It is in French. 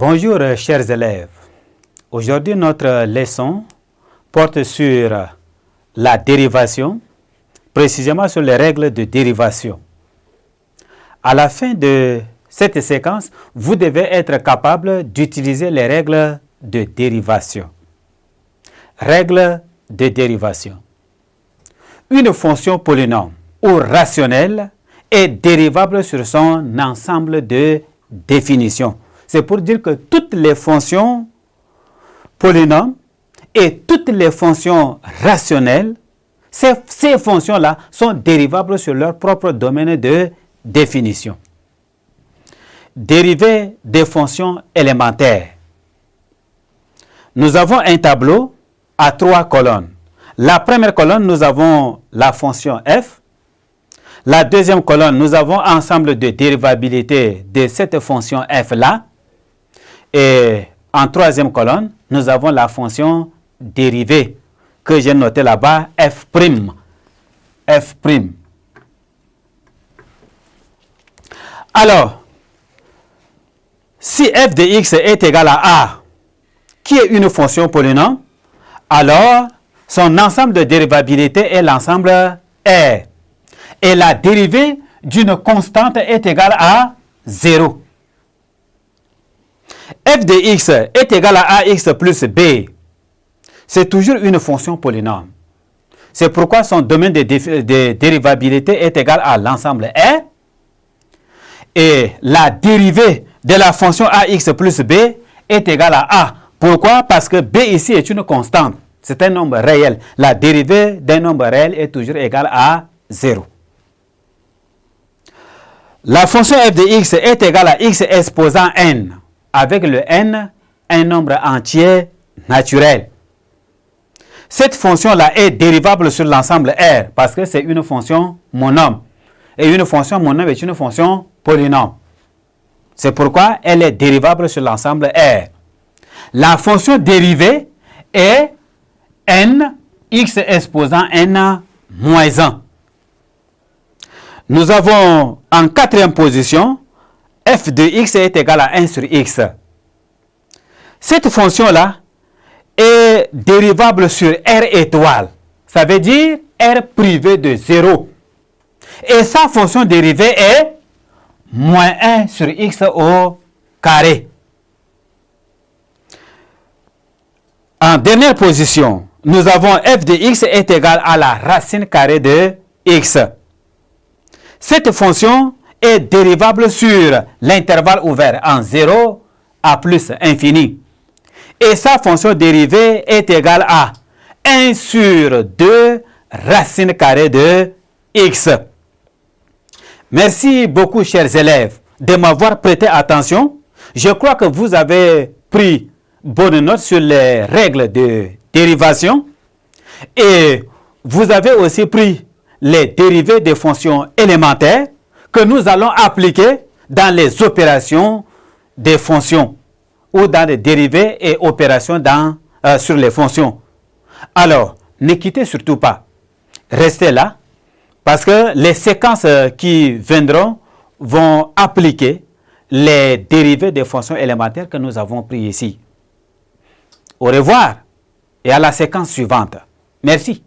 Bonjour chers élèves. Aujourd'hui notre leçon porte sur la dérivation, précisément sur les règles de dérivation. À la fin de cette séquence, vous devez être capable d'utiliser les règles de dérivation. Règles de dérivation. Une fonction polynôme ou rationnelle est dérivable sur son ensemble de définitions. C'est pour dire que toutes les fonctions polynômes et toutes les fonctions rationnelles, ces fonctions-là sont dérivables sur leur propre domaine de définition. Dérivées des fonctions élémentaires. Nous avons un tableau à 3 colonnes. La première colonne, nous avons la fonction f. La deuxième colonne, nous avons ensemble de dérivabilité de cette fonction f-là. Et en troisième colonne, nous avons la fonction dérivée que j'ai notée là-bas, f'. F'. Alors, si f de x est égal à a, qui est une fonction polynôme, alors son ensemble de dérivabilité est l'ensemble R. Et la dérivée d'une constante est égale à 0. F de x est égal à ax plus b. C'est toujours une fonction polynôme. C'est pourquoi son domaine de dérivabilité est égal à l'ensemble R. Et la dérivée de la fonction ax plus b est égale à a. Pourquoi? Parce que b ici est une constante. C'est un nombre réel. La dérivée d'un nombre réel est toujours égale à 0. La fonction f de x est égale à x exposant n. Avec le n, un nombre entier naturel. Cette fonction-là est dérivable sur l'ensemble R parce que c'est une fonction monôme. Et une fonction monôme est une fonction polynôme. C'est pourquoi elle est dérivable sur l'ensemble R. La fonction dérivée est n, x exposant n moins 1. Nous avons en quatrième position f de x est égal à 1 sur x. Cette fonction-là est dérivable sur R étoile. Ça veut dire R privé de 0. Et sa fonction dérivée est moins 1 sur x au carré. En dernière position, nous avons f de x est égal à la racine carrée de x. Cette fonction est dérivable sur l'intervalle ouvert en 0 à plus infini. Et sa fonction dérivée est égale à 1 sur 2 racine carrée de x. Merci beaucoup, chers élèves, de m'avoir prêté attention. Je crois que vous avez pris bonne note sur les règles de dérivation. Et vous avez aussi pris les dérivées des fonctions élémentaires que nous allons appliquer dans les opérations des fonctions ou dans les dérivées et opérations sur les fonctions. Alors, ne quittez surtout pas. Restez là parce que les séquences qui viendront vont appliquer les dérivées des fonctions élémentaires que nous avons prises ici. Au revoir et à la séquence suivante. Merci.